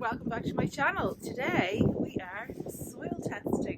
welcome back to my channel. Today we are soil testing.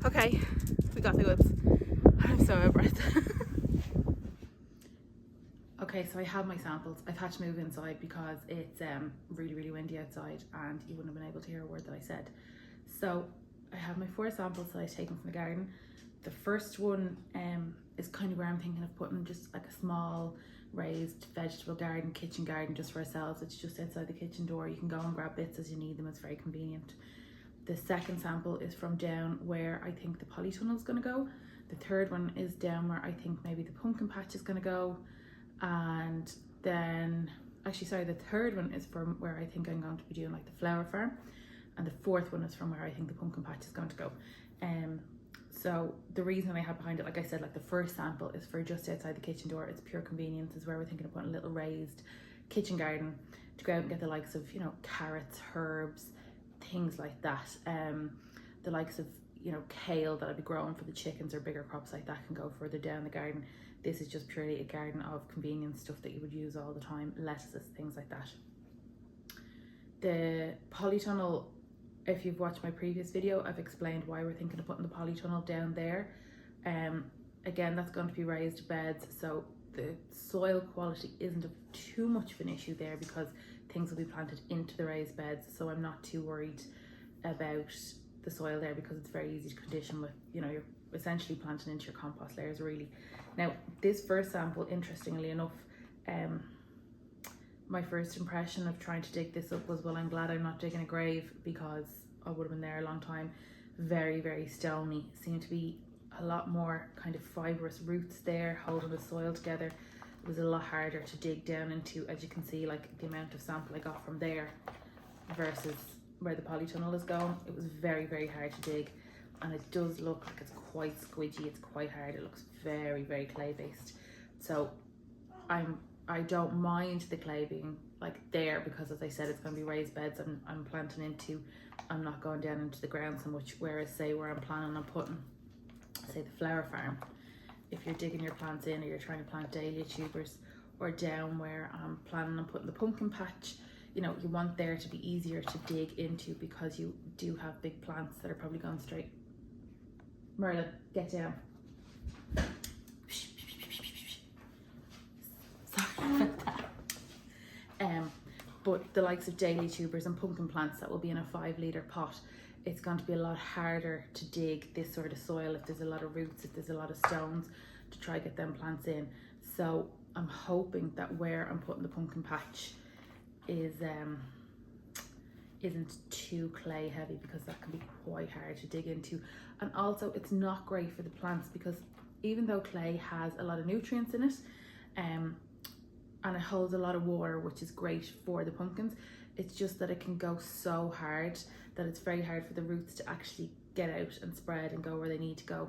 Okay, we got the goods. I'm so out of breath. Okay, so I have my samples. I've had to move inside because it's really windy outside and you wouldn't have been able to hear a word that I said. So I have my 4 samples that I've taken from the garden. The first one is kind of where I'm thinking of putting just like a small raised vegetable garden, kitchen garden just for ourselves. It's just outside the kitchen door. You can go and grab bits as you need them. It's very convenient. The second sample is from down where I think the polytunnel is going to go. The third one is down where I think maybe the pumpkin patch is going to go. And then, actually sorry, the third one is from where I think I'm going to be doing like the flower farm. And the fourth one is from where I think the pumpkin patch is going to go. So the reason I have behind it, like I said, like the first sample is for just outside the kitchen door. It's pure convenience, is where we're thinking of putting a little raised kitchen garden to go out and get the likes of, you know, carrots, herbs, things like that. The likes of, you know, kale that I'd be growing for the chickens or bigger crops like that can go further down the garden. This is just purely a garden of convenience, stuff that you would use all the time, lettuces, things like that. The polytunnel, if you've watched my previous video, I've explained why we're thinking of putting the polytunnel down there. Again, that's going to be raised beds, so the soil quality isn't too much of an issue there because things will be planted into the raised beds, so I'm not too worried about the soil there because it's very easy to condition with, you know, you're essentially planting into your compost layers really. Now this first sample, interestingly enough, my first impression of trying to dig this up was, well, I'm glad I'm not digging a grave because I would have been there a long time. Very stony, seemed to be a lot more kind of fibrous roots there holding the soil together. It was a lot harder to dig down into, as you can see, like the amount of sample I got from there versus where the polytunnel is going. It was very hard to dig, and it does look like it's quite squidgy, it's quite hard. It looks very clay based. So I don't mind the clay being like there because, as I said, it's going to be raised beds I'm planting into. I'm not going down into the ground so much, whereas say where I'm planning on putting, say, the flower farm, if you're digging your plants in or you're trying to plant dahlia tubers, or down where I'm planning on putting the pumpkin patch, you know, you want there to be easier to dig into because you do have big plants that are probably going straight. Merlin, get down. Sorry about that. But the likes of dahlia tubers and pumpkin plants that will be in a 5-litre pot, it's going to be a lot harder to dig this sort of soil if there's a lot of roots, if there's a lot of stones, to try get them plants in. So I'm hoping that where I'm putting the pumpkin patch is isn't too clay heavy, because that can be quite hard to dig into. And also it's not great for the plants because even though clay has a lot of nutrients in it, and it holds a lot of water, which is great for the pumpkins, it's just that it can go so hard that it's very hard for the roots to actually get out and spread and go where they need to go.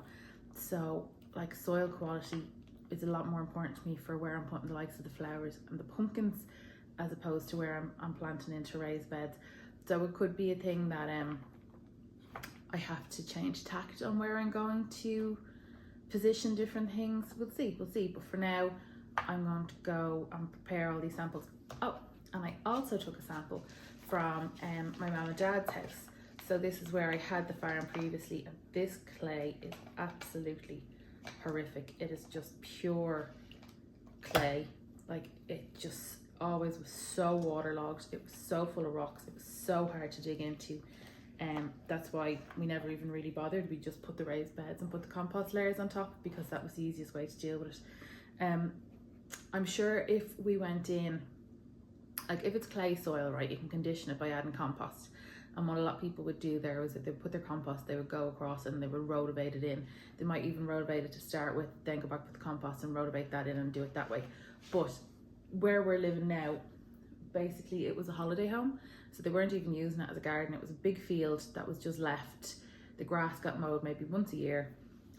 So like soil quality is a lot more important to me for where I'm putting the likes of the flowers and the pumpkins, as opposed to where I'm planting into raised beds. So it could be a thing that I have to change tact on where I'm going to position different things. We'll see. But for now, I'm going to go and prepare all these samples. Oh, And I also took a sample from my mum and dad's house. So this is where I had the farm previously, and this clay is absolutely horrific. It is just pure clay. Like, it just always was so waterlogged. It was so full of rocks. It was so hard to dig into. That's why we never even really bothered. We just put the raised beds and put the compost layers on top, because that was the easiest way to deal with it. I'm sure if we went in, like if it's clay soil, right, you can condition it by adding compost. And what a lot of people would do there was that they would put their compost, they would go across and they would rotovate it in. They might even rotovate it to start with, then go back with the compost and rotovate that in and do it that way. But where we're living now, basically it was a holiday home. So they weren't even using it as a garden. It was a big field that was just left. The grass got mowed maybe once a year,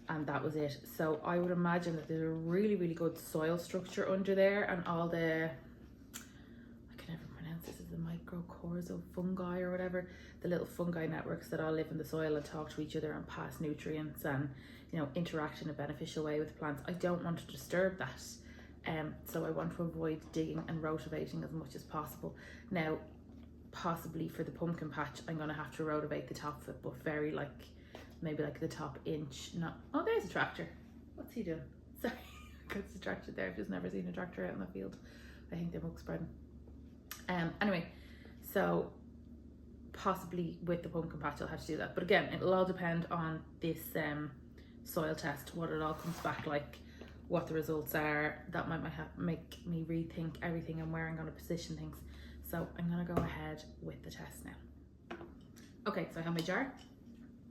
and that was it. So I would imagine that there's a really, really good soil structure under there, and all the, I can never pronounce this, is the mycorrhizal fungi or whatever, the little fungi networks that all live in the soil and talk to each other and pass nutrients and, you know, interact in a beneficial way with the plants. I don't want to disturb that. So I want to avoid digging and rotivating as much as possible. Now, possibly for the pumpkin patch, I'm going to have to rotivate the top of it, but very like, maybe like the top inch. Not, oh, there's a tractor. What's he doing? Sorry, I got distracted there. I've just never seen a tractor out in the field. I think they're muck spreading. Anyway, so possibly with the pumpkin patch I'll have to do that. But again, it'll all depend on this soil test, what it all comes back like, what the results are. That might make me rethink everything and where I'm going to position things. So I'm going to go ahead with the test now. Okay, so I have my jar.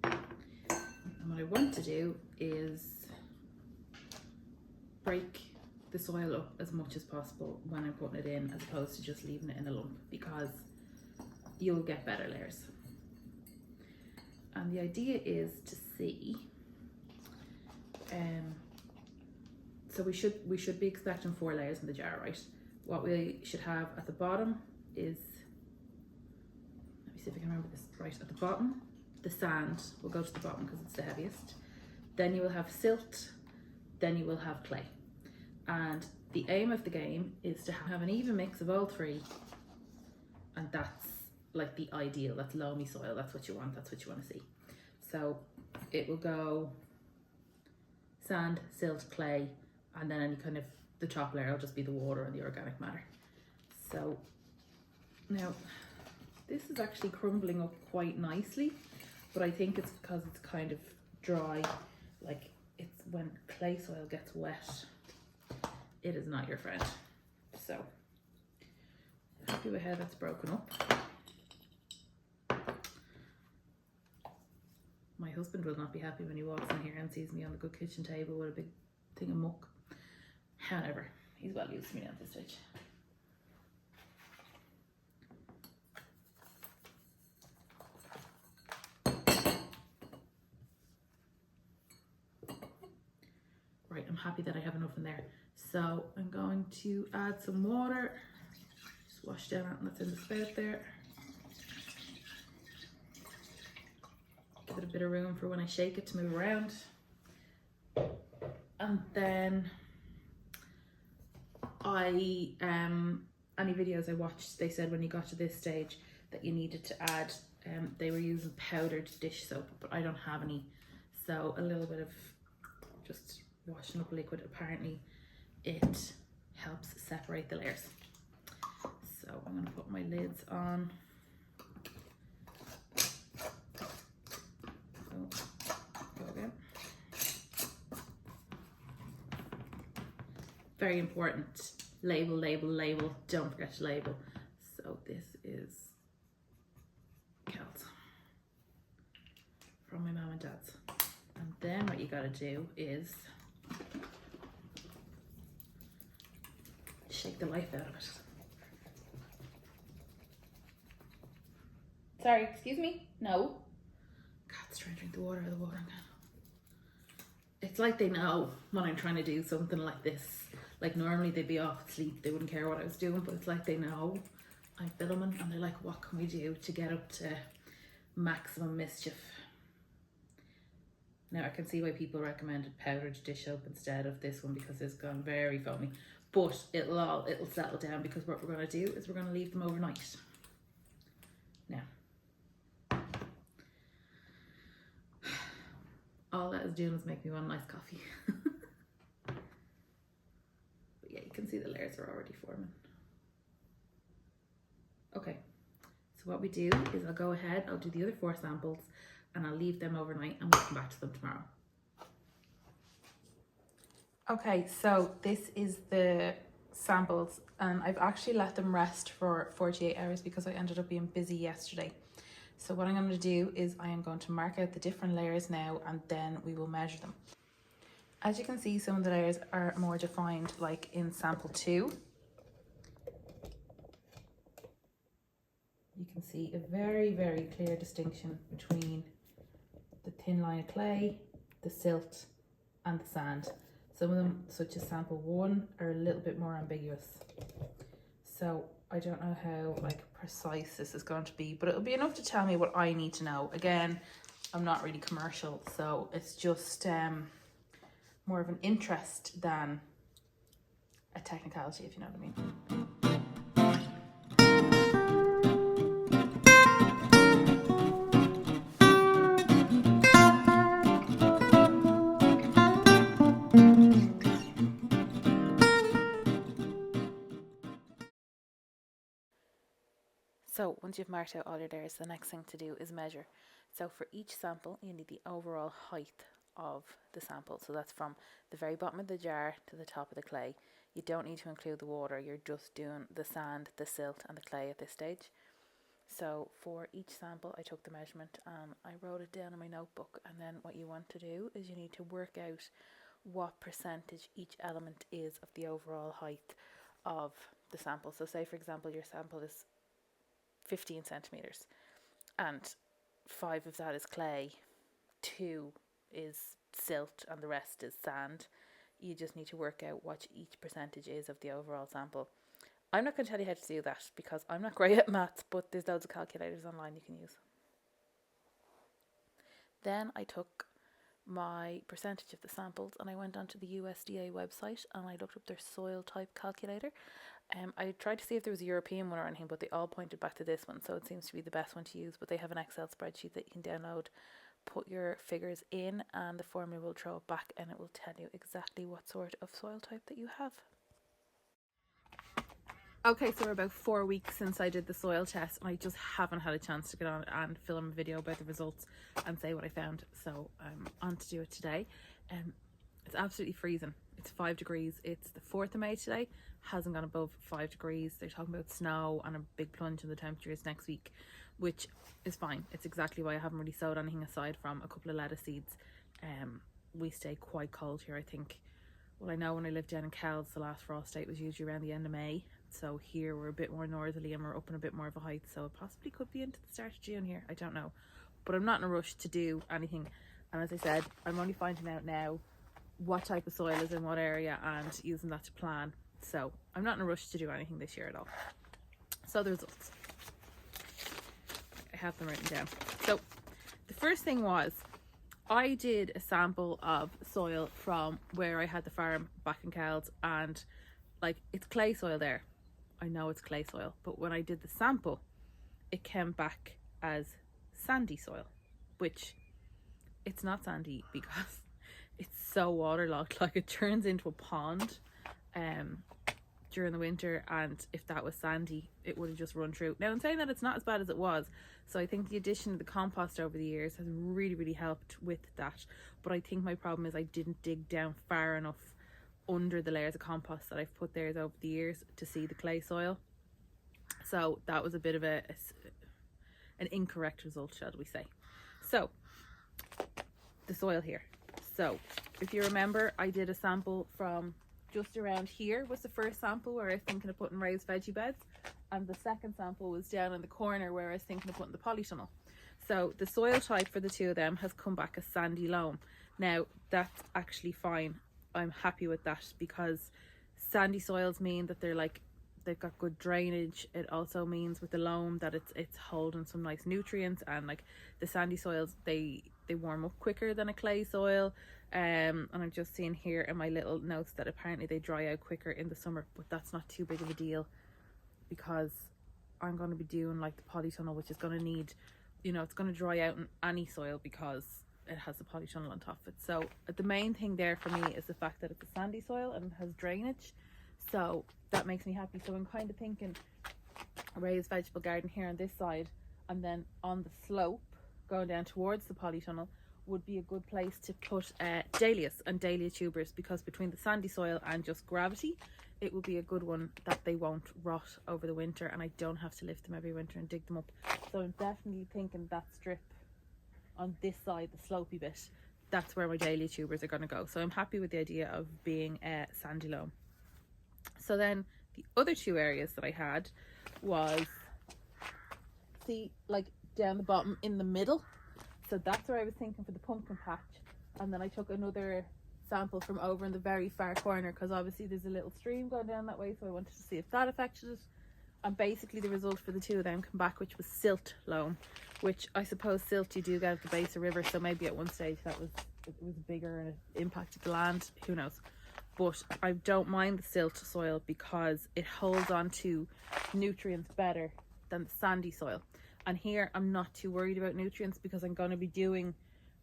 And what I want to do is break the soil up as much as possible when I'm putting it in, as opposed to just leaving it in a lump, because you'll get better layers. And the idea is to see, so we should be expecting 4 layers in the jar, right? What we should have at the bottom is, let me see if I can remember this right, at the bottom, the sand will go to the bottom because it's the heaviest. Then you will have silt, then you will have clay. And the aim of the game is to have an even mix of all 3, and that's like the ideal. That's loamy soil, that's what you want, that's what you want to see. So it will go sand, silt, clay, and then any kind of, the top layer will just be the water and the organic matter. So now this is actually crumbling up quite nicely, but I think it's because it's kind of dry. Like, it's when clay soil gets wet, it is not your friend. So happy with how that's broken up. My husband will not be happy when he walks in here and sees me on the good kitchen table with a big thing of muck. However, he's well used to me at this stage. Right, I'm happy that I have enough in there. So I'm going to add some water. Just wash down anything that's in the spout there. Give it a bit of room for when I shake it to move around. And then any videos I watched, they said when you got to this stage that you needed to add, they were using powdered dish soap, but I don't have any. So a little bit of just washing up liquid, apparently it helps separate the layers. So I'm going to put my lids on. So, go again. Very important. Label, label, label. Don't forget to label. So this is Celts from my mum and dad's. And then what you gotta do is shake the life out of it. Sorry, excuse me? No. Cat's trying to drink the water out of the watering can. It's like they know when I'm trying to do something like this. Like normally they'd be off asleep, they wouldn't care what I was doing, but it's like they know I'm filming and they're like, what can we do to get up to maximum mischief? Now I can see why people recommended powdered dish soap instead of this one, because it's gone very foamy. but it'll settle down, because what we're going to do is we're going to leave them overnight. Now, all that is doing is make me want a nice coffee. But yeah, you can see the layers are already forming. Okay, so what we do is I'll go ahead, I'll do the other 4 samples and I'll leave them overnight and we'll come back to them tomorrow. Okay, so this is the samples, and I've actually let them rest for 48 hours because I ended up being busy yesterday. So what I'm going to do is I am going to mark out the different layers now, and then we will measure them. As you can see, some of the layers are more defined, like in sample 2. You can see a very, very clear distinction between the thin line of clay, the silt and the sand. Some of them, such as sample 1, are a little bit more ambiguous. So I don't know how precise this is going to be, but it'll be enough to tell me what I need to know. Again, I'm not really commercial, so it's just more of an interest than a technicality, if you know what I mean. So once you've marked out all your layers, the next thing to do is measure. So for each sample, you need the overall height of the sample. So that's from the very bottom of the jar to the top of the clay. You don't need to include the water, you're just doing the sand, the silt and the clay at this stage. So for each sample, I took the measurement and I wrote it down in my notebook. And then what you want to do is you need to work out what percentage each element is of the overall height of the sample. So say for example, your sample is 15 centimeters and 5 of that is clay, 2 is silt and the rest is sand. You just need to work out what each percentage is of the overall sample. I'm not going to tell you how to do that because I'm not great at maths, but there's loads of calculators online you can use. Then I took my percentage of the samples and I went onto the USDA website and I looked up their soil type calculator. I tried to see if there was a European one or anything, but they all pointed back to this one, so it seems to be the best one to use. But they have an Excel spreadsheet that you can download, put your figures in, and the formula will throw it back and it will tell you exactly what sort of soil type that you have. Okay, so we're about 4 weeks since I did the soil test and I just haven't had a chance to get on and film a video about the results and say what I found. So I'm on to do it today. It's absolutely freezing. It's 5 degrees. It's the 4th of May today. Hasn't gone above 5 degrees. They're talking about snow and a big plunge in the temperatures next week, which is fine. It's exactly why I haven't really sowed anything aside from a couple of lettuce seeds. We stay quite cold here, I think. Well, I know when I lived down in Kells, the last frost date was usually around the end of May. So here we're a bit more northerly and we're up in a bit more of a height. So it possibly could be into the start of June here. I don't know. But I'm not in a rush to do anything. And as I said, I'm only finding out now what type of soil is in what area and using that to plan. So I'm not in a rush to do anything this year at all. So the results. I have them written down. So the first thing was I did a sample of soil from where I had the farm back in Kells, and it's clay soil there. I know it's clay soil, but when I did the sample, it came back as sandy soil, which it's not sandy because it's so waterlogged. It turns into a pond during the winter, and if that was sandy, it would have just run through. Now, in saying that, it's not as bad as it was, so I think the addition of the compost over the years has really helped with that. But I think my problem is I didn't dig down far enough under the layers of compost that I've put there over the years to see the clay soil. So that was a bit of an incorrect result, shall we say. So the soil here. So if you remember, I did a sample from just around here was the first sample where I was thinking of putting raised veggie beds, and the second sample was down in the corner where I was thinking of putting the polytunnel. So the soil type for the two of them has come back as sandy loam. Now that's actually fine. I'm happy with that because sandy soils mean that they've got good drainage. It also means with the loam that it's holding some nice nutrients, and the sandy soils, they they warm up quicker than a clay soil. And I'm just seeing here in my little notes that apparently they dry out quicker in the summer, but that's not too big of a deal because I'm going to be doing like the polytunnel, which is going to need, you know, it's going to dry out in any soil because it has the polytunnel on top of it. So the main thing there for me is the fact that it's a sandy soil and has drainage, so that makes me happy. So I'm kind of thinking a raised vegetable garden here on this side, and then on the slope going down towards the polytunnel would be a good place to put dahlias and dahlia tubers, because between the sandy soil and just gravity, it would be a good one that they won't rot over the winter, and I don't have to lift them every winter and dig them up. So I'm definitely thinking that strip on this side, the slopey bit, that's where my dahlia tubers are going to go. So I'm happy with the idea of being sandy loam. So then the other two areas that I had was, see, like down the bottom in the middle. So that's where I was thinking for the pumpkin patch. And then I took another sample from over in the very far corner, because obviously there's a little stream going down that way, so I wanted to see if that affected it. And basically the result for the two of them come back, which was silt loam, which I suppose silt you do get at the base of rivers, so maybe at one stage it was bigger and it impacted the land, who knows. But I don't mind the silt soil because it holds on to nutrients better than the sandy soil. And here I'm not too worried about nutrients because I'm going to be doing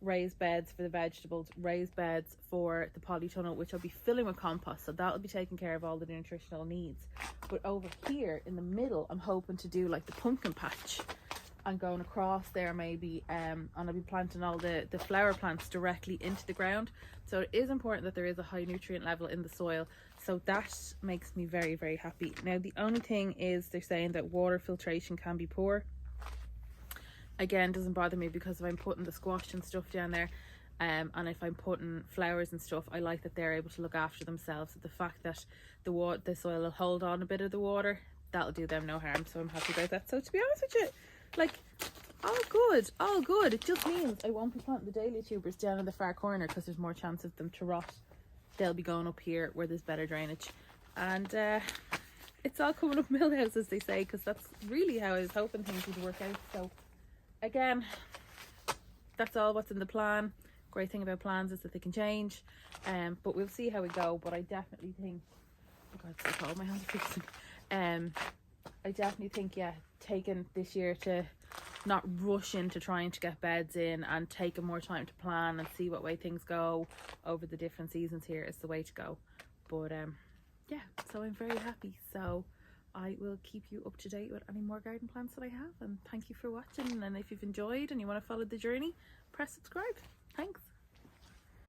raised beds for the vegetables, raised beds for the polytunnel, which I'll be filling with compost, so that'll be taking care of all the nutritional needs. But over here in the middle, I'm hoping to do like the pumpkin patch and going across there maybe, and I'll be planting all the flower plants directly into the ground. So it is important that there is a high nutrient level in the soil, so that makes me very, very happy. Now the only thing is they're saying that water filtration can be poor. Again, doesn't bother me because if I'm putting the squash and stuff down there, and if I'm putting flowers and stuff, I like that they're able to look after themselves. The fact that the soil will hold on a bit of the water, that'll do them no harm, so I'm happy about that. So to be honest with you, like, all good. It just means I won't be planting the dahlia tubers down in the far corner because there's more chance of them to rot. They'll be going up here where there's better drainage, and it's all coming up millhouse, as they say, because that's really how I was hoping things would work out. So again, that's all what's in the plan. Great thing about plans is that they can change, but we'll see how we go. But I definitely think, oh God, it's so cold, my hands are freezing. I definitely think, yeah, taking this year to not rush into trying to get beds in and taking more time to plan and see what way things go over the different seasons here is the way to go. But yeah, so I'm very happy. So I will keep you up to date with any more garden plants that I have, and thank you for watching. And if you've enjoyed and you want to follow the journey, press subscribe. Thanks.